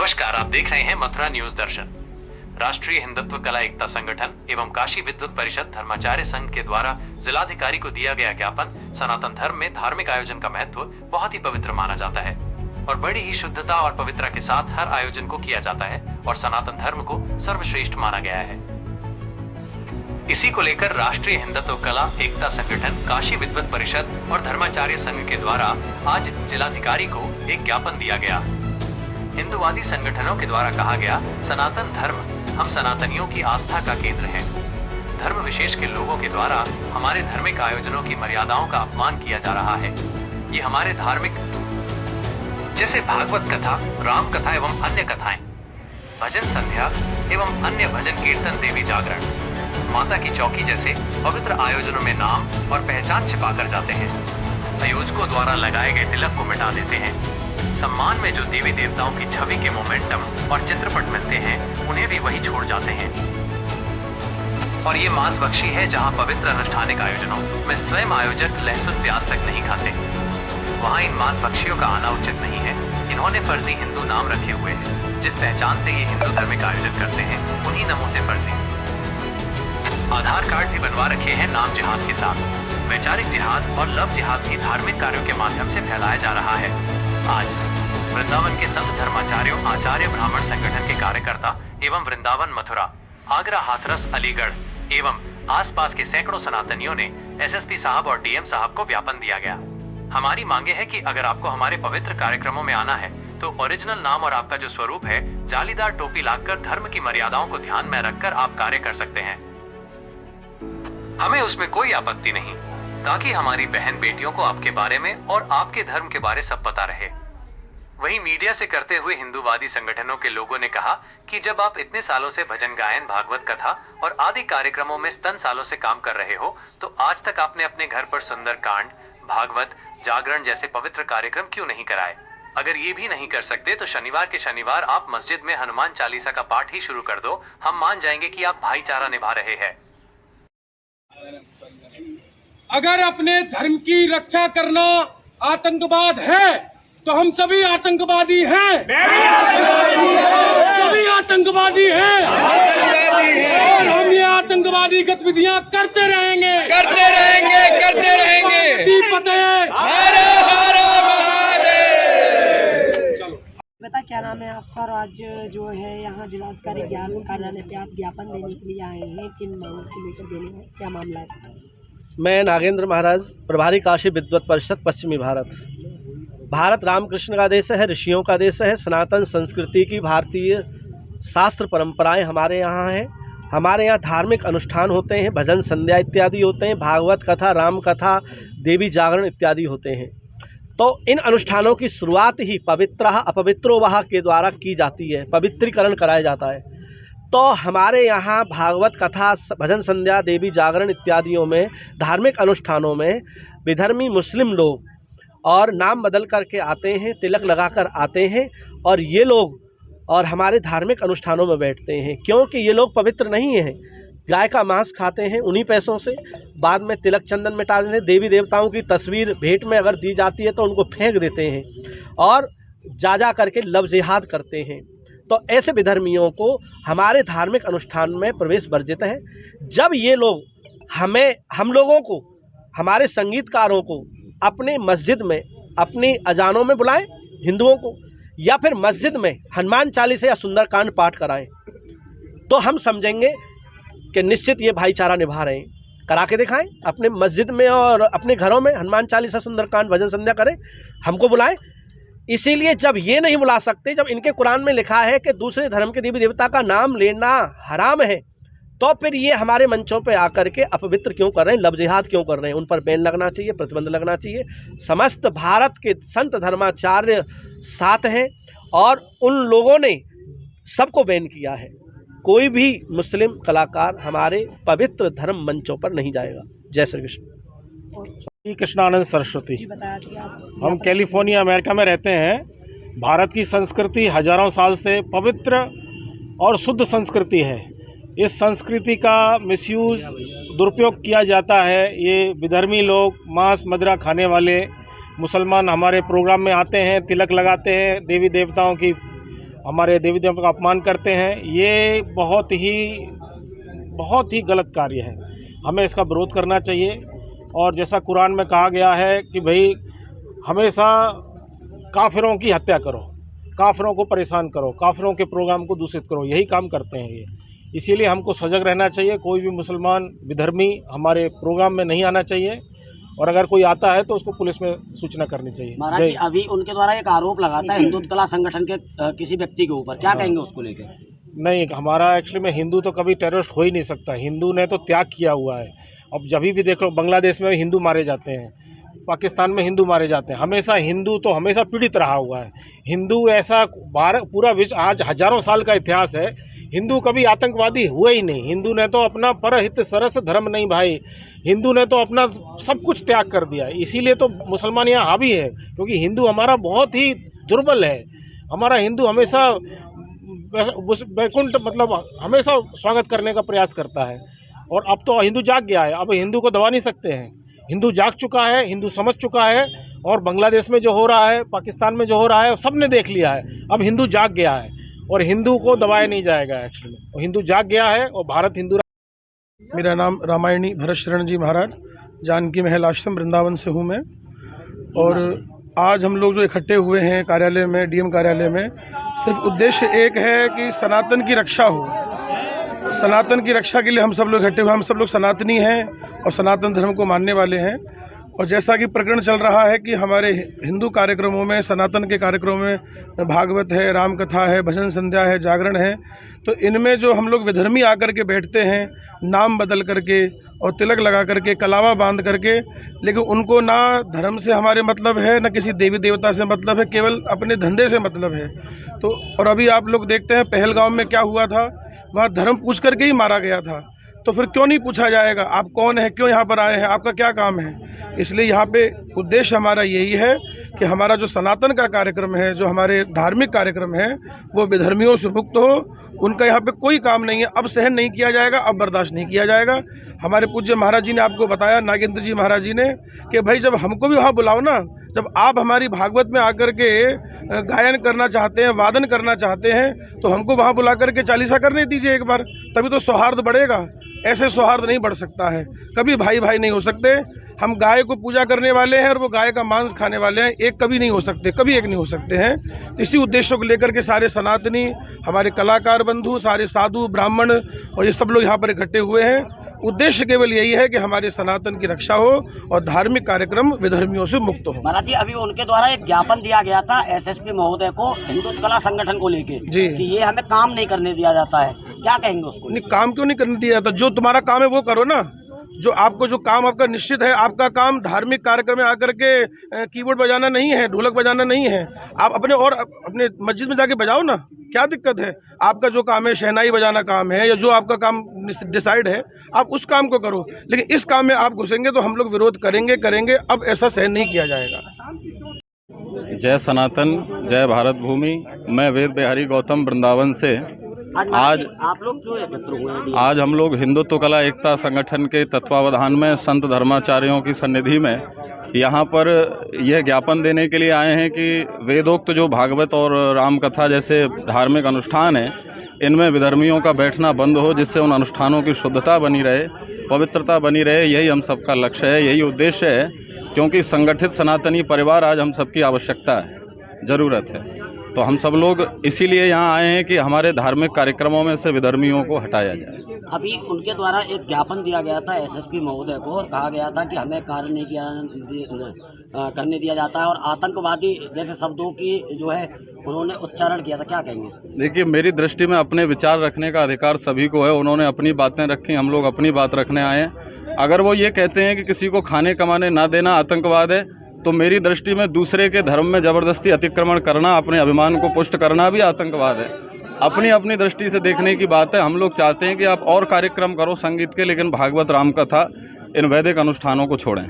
नमस्कार, आप देख रहे हैं मथुरा न्यूज दर्शन। राष्ट्रीय हिंदुत्व कला एकता संगठन एवं काशी विद्वत परिषद धर्माचार्य संघ के द्वारा जिलाधिकारी को दिया गया ज्ञापन। सनातन धर्म में धार्मिक आयोजन का महत्व बहुत ही पवित्र माना जाता है और बड़ी ही शुद्धता और पवित्रता के साथ हर आयोजन को किया जाता है और सनातन धर्म को सर्वश्रेष्ठ माना गया है। इसी को लेकर राष्ट्रीय हिंदुत्व कला एकता संगठन, काशी विद्वत परिषद और धर्माचार्य संघ के द्वारा आज जिलाधिकारी को एक ज्ञापन दिया गया। हिंदुवादी संगठनों के द्वारा कहा गया, सनातन धर्म हम सनातनियों की आस्था का केंद्र है। धर्म विशेष के लोगों के द्वारा हमारे धार्मिक आयोजनों की मर्यादाओं का अपमान किया जा रहा है। ये हमारे धार्मिक जैसे भागवत कथा, राम कथा एवं अन्य कथाएं, भजन संध्या एवं अन्य भजन कीर्तन, देवी जागरण, माता की चौकी जैसे पवित्र आयोजनों में नाम और पहचान छिपाकर जाते हैं। आयोजकों द्वारा लगाए गए तिलक को मिटा देते हैं। सम्मान में जो देवी देवताओं की छवि के मोमेंटम और चित्रपट मिलते हैं, उन्हें भी वही छोड़ जाते हैं। और ये मांस बख्शी है जहां पवित्र अनुष्ठानिक आयोजनों में स्वयं आयोजक लहसुन प्याज तक नहीं खाते, वहां इन मांस बख्शियों का आना उचित नहीं है। इन्होंने फर्जी हिंदू नाम रखे हुए हैं। जिस पहचान से ये हिंदू धार्मिक आयोजन करते हैं, उन्हीं नामों से फर्जी आधार कार्ड भी बनवा रखे हैं नाम जिहाद के साथ। वैचारिक जिहाद और लव जिहाद भी धार्मिक कार्यों के माध्यम से फैलाया जा रहा है। आज वृंदावन के संत धर्माचार्यों, आचार्य ब्राह्मण संगठन के कार्यकर्ता एवं वृंदावन, मथुरा, आगरा, हाथरस, अलीगढ़ एवं आसपास के सैकड़ों सनातनियों ने एसएसपी साहब और डीएम साहब को ज्ञापन दिया गया। हमारी मांगे है कि अगर आपको हमारे पवित्र कार्यक्रमों में आना है तो ओरिजिनल नाम और आपका जो स्वरूप है, जालीदार टोपी लाकर धर्म की मर्यादाओं को ध्यान में रखकर आप कार्य कर सकते हैं। हमें उसमें कोई आपत्ति नहीं, ताकि हमारी बहन बेटियों को आपके बारे में और आपके धर्म के बारे सब पता रहे। वहीं मीडिया से करते हुए हिंदूवादी संगठनों के लोगों ने कहा कि जब आप इतने सालों से भजन गायन, भागवत कथा और आदि कार्यक्रमों में स्तन सालों से काम कर रहे हो, तो आज तक आपने अपने घर पर सुंदर कांड, भागवत, जागरण जैसे पवित्र कार्यक्रम क्यों नहीं कराए? अगर ये भी नहीं कर सकते तो शनिवार के शनिवार आप मस्जिद में हनुमान चालीसा का पाठ ही शुरू कर दो। हम मान जाएंगे कि आप भाईचारा निभा रहे हैं। अगर अपने धर्म की रक्षा करना आतंकवाद है तो हम सभी आतंकवादी हैं। सभी आतंकवादी हैं और हम ये आतंकवादी गतिविधियां करते रहेंगे। बता, क्या नाम है आपका? और आज जो है यहाँ जिलाधिकारी ज्ञान कार्यालय पे आप ज्ञापन देने के लिए आए हैं, किन मांगों को लेकर देने हैं, क्या मामला है? मैं नागेंद्र महाराज, प्रभारी काशी विद्वत परिषद, पश्चिमी भारत। भारत रामकृष्ण का देश है, ऋषियों का देश है। सनातन संस्कृति की भारतीय शास्त्र परंपराएं हमारे यहाँ हैं। हमारे यहाँ धार्मिक अनुष्ठान होते हैं, भजन संध्या इत्यादि होते हैं, भागवत कथा, राम कथा, देवी जागरण इत्यादि होते हैं। तो इन अनुष्ठानों की शुरुआत ही पवित्रः अपवित्रो वः के द्वारा की जाती है, पवित्रीकरण कराया जाता है। तो हमारे यहाँ भागवत कथा, भजन संध्या, देवी जागरण इत्यादियों में, धार्मिक अनुष्ठानों में विधर्मी मुस्लिम लोग और नाम बदल करके आते हैं, तिलक लगाकर आते हैं और ये लोग और हमारे धार्मिक अनुष्ठानों में बैठते हैं, क्योंकि ये लोग पवित्र नहीं हैं। गाय का मांस खाते हैं उन्हीं पैसों से, बाद में तिलक चंदन मिटा देते हैं। देवी देवताओं की तस्वीर भेंट में अगर दी जाती है तो उनको फेंक देते हैं और जा करके लव जिहाद करते हैं। तो ऐसे विधर्मियों को हमारे धार्मिक अनुष्ठान में प्रवेश वर्जित है। जब ये लोग हम लोगों को, हमारे संगीतकारों को अपने मस्जिद में, अपनी अजानों में बुलाएं हिंदुओं को, या फिर मस्जिद में हनुमान चालीसा या सुंदरकांड पाठ कराएं, तो हम समझेंगे कि निश्चित ये भाईचारा निभा रहे हैं। करा के दिखाएं अपने मस्जिद में और अपने घरों में हनुमान चालीसा, सुंदरकांड, भजन संध्या करें, हमको बुलाएं। इसीलिए जब ये नहीं बुला सकते, जब इनके कुरान में लिखा है कि दूसरे धर्म के देवी देवता का नाम लेना हराम है, तो फिर ये हमारे मंचों पे आकर के अपवित्र क्यों कर रहे हैं, लव जिहाद क्यों कर रहे हैं? उन पर बैन लगना चाहिए, प्रतिबंध लगना चाहिए। समस्त भारत के संत धर्माचार्य साथ हैं और उन लोगों ने सबको बैन किया है। कोई भी मुस्लिम कलाकार हमारे पवित्र धर्म मंचों पर नहीं जाएगा। जय श्री कृष्ण। श्री कृष्णानंद सरस्वती। जी बताया कि आप हम कैलिफोर्निया, अमेरिका में रहते हैं। भारत की संस्कृति हजारों साल से पवित्र और शुद्ध संस्कृति है। इस संस्कृति का मिसयूज़, दुरुपयोग किया जाता है। ये विधर्मी लोग, मांस मदिरा खाने वाले मुसलमान हमारे प्रोग्राम में आते हैं, तिलक लगाते हैं, देवी देवताओं की हमारे देवी देवताओं का अपमान करते हैं, ये बहुत ही गलत कार्य है। हमें इसका विरोध करना चाहिए। और जैसा कुरान में कहा गया है कि भाई हमेशा काफिरों की हत्या करो, काफिरों को परेशान करो, काफिरों के प्रोग्राम को दूषित करो, यही काम करते हैं ये। इसीलिए हमको सजग रहना चाहिए। कोई भी मुसलमान विधर्मी हमारे प्रोग्राम में नहीं आना चाहिए, और अगर कोई आता है तो उसको पुलिस में सूचना करनी चाहिए। महाराज जी, अभी उनके द्वारा एक आरोप लगाता है हिंदू कला संगठन के किसी व्यक्ति के ऊपर, क्या कहेंगे उसको लेकर? नहीं, हमारा एक्चुअली में हिंदू तो कभी टेररिस्ट हो ही नहीं सकता। हिंदू ने तो त्याग किया हुआ है। अब जब भी देख लो, बांग्लादेश में हिंदू मारे जाते हैं, पाकिस्तान में हिंदू मारे जाते हैं। हमेशा हिंदू तो हमेशा पीड़ित रहा हुआ है। हिंदू ऐसा पूरा विश्व, आज हजारों साल का इतिहास है, हिंदू कभी आतंकवादी हुए ही नहीं। हिंदू ने तो अपना परहित सरस धर्म नहीं भाई, हिंदू ने तो अपना सब कुछ त्याग कर दिया। इसीलिए तो मुसलमान यहाँ हावी है, क्योंकि हिंदू हमारा बहुत ही दुर्बल है। हमारा हिंदू हमेशा वैकुंठ मतलब हमेशा स्वागत करने का प्रयास करता है। और अब तो हिंदू जाग गया है, अब हिंदू को दबा नहीं सकते हैं। हिंदू जाग चुका है, हिंदू समझ चुका है, और बांग्लादेश में जो हो रहा है, पाकिस्तान में जो हो रहा है, सबने देख लिया है। अब हिंदू जाग गया है और हिंदू को दबाया नहीं जाएगा एक्चुअली। हिंदू जाग गया है और भारत हिंदू। मेरा नाम रामायणी भरत शरण जी महाराज, जानकी महल आश्रम वृंदावन से हूँ मैं। और आज हम लोग जो इकट्ठे हुए हैं कार्यालय में, डीएम कार्यालय में, सिर्फ उद्देश्य एक है कि सनातन की रक्षा हो। सनातन की रक्षा के लिए हम सब लोग इकट्ठे हुए। हम सब लोग सनातनी हैं और सनातन धर्म को मानने वाले हैं। और जैसा कि प्रकरण चल रहा है कि हमारे हिंदू कार्यक्रमों में, सनातन के कार्यक्रमों में भागवत है, राम कथा है, भजन संध्या है, जागरण है, तो इनमें जो हम लोग विधर्मी आकर के बैठते हैं, नाम बदल करके और तिलक लगा करके, कलावा बांध करके, लेकिन उनको ना धर्म से हमारे मतलब है, ना किसी देवी देवता से मतलब है, केवल अपने धंधे से मतलब है। तो और अभी आप लोग देखते हैं पहलगाम में क्या हुआ था, वहाँ धर्म पूछ करके ही मारा गया था। तो फिर क्यों नहीं पूछा जाएगा आप कौन है, क्यों यहाँ पर आए हैं, आपका क्या काम है? इसलिए यहाँ पे उद्देश्य हमारा यही है कि हमारा जो सनातन का कार्यक्रम है, जो हमारे धार्मिक कार्यक्रम है, वो विधर्मियों से मुक्त हो। उनका यहाँ पे कोई काम नहीं है, अब सहन नहीं किया जाएगा, अब बर्दाश्त नहीं किया जाएगा। हमारे पूज्य महाराज जी ने आपको बताया, नागेंद्र जी महाराज जी ने, कि भाई जब हमको भी वहाँ बुलाओ ना, जब आप हमारी भागवत में आकर के गायन करना चाहते हैं, वादन करना चाहते हैं, तो हमको वहाँ बुला करके चालीसा करने दीजिए एक बार, तभी तो सौहार्द बढ़ेगा। ऐसे सौहार्द नहीं बढ़ सकता है, कभी भाई भाई नहीं हो सकते। हम गाय को पूजा करने वाले हैं और वो गाय का मांस खाने वाले हैं, एक कभी नहीं हो सकते, कभी एक नहीं हो सकते हैं। इसी उद्देश्य को लेकर के सारे सनातनी, हमारे कलाकार बंधु, सारे साधु ब्राह्मण और ये सब लोग यहाँ पर इकट्ठे हुए हैं। उद्देश्य केवल यही है कि हमारे सनातन की रक्षा हो और धार्मिक कार्यक्रम विधर्मियों से मुक्त हो। महाराज जी, अभी उनके द्वारा एक ज्ञापन दिया गया था एसएसपी महोदय को हिंदू कला संगठन को लेके जी, कि ये हमें काम नहीं करने दिया जाता है, क्या कहेंगे उसको? नहीं, काम क्यों नहीं करने दिया जाता? जो तुम्हारा काम है वो करो ना। जो आपको जो काम आपका निश्चित है, आपका काम धार्मिक कार्यक्रम में आकर के कीबोर्ड बजाना नहीं है, ढोलक बजाना नहीं है। आप अपने मस्जिद में जाके बजाओ ना, क्या दिक्कत है? आपका जो काम है, शहनाई बजाना काम है, या जो आपका काम डिसाइड है, आप उस काम को करो। लेकिन इस काम में आप घुसेंगे तो हम लोग विरोध करेंगे। अब ऐसा सहन नहीं किया जाएगा। जय सनातन, जय भारत भूमि। मैं वेद बिहारी गौतम वृंदावन से। आज आप लोग क्यों एकत्र हुए हैं? आज हम लोग हिंदुत्व कला एकता संगठन के तत्वावधान में संत धर्माचार्यों की सन्निधि में यहाँ पर यह ज्ञापन देने के लिए आए हैं कि वेदोक्त जो भागवत और राम कथा जैसे धार्मिक अनुष्ठान हैं, इनमें विधर्मियों का बैठना बंद हो, जिससे उन अनुष्ठानों की शुद्धता बनी रहे, पवित्रता बनी रहे। यही हम सबका लक्ष्य है, यही उद्देश्य है, क्योंकि संगठित सनातनी परिवार आज हम सबकी आवश्यकता है, ज़रूरत है। तो हम सब लोग इसीलिए यहाँ आए हैं कि हमारे धार्मिक कार्यक्रमों में से विधर्मियों को हटाया जाए। अभी उनके द्वारा एक ज्ञापन दिया गया था एसएसपी महोदय को, और कहा गया था कि हमें कार्य नहीं करने दिया जाता है, और आतंकवादी जैसे शब्दों की जो है उन्होंने उच्चारण किया था, क्या कहेंगे? देखिए, मेरी दृष्टि में अपने विचार रखने का अधिकार सभी को है। उन्होंने अपनी बातें रखी, हम लोग अपनी बात रखने आए हैं। अगर वो ये कहते हैं कि किसी को खाने कमाने ना देना आतंकवाद है, तो मेरी दृष्टि में दूसरे के धर्म में ज़बरदस्ती अतिक्रमण करना, अपने अभिमान को पुष्ट करना भी आतंकवाद है। अपनी अपनी दृष्टि से देखने की बात है। हम लोग चाहते हैं कि आप और कार्यक्रम करो संगीत के, लेकिन भागवत राम कथा इन वैदिक अनुष्ठानों को छोड़ें।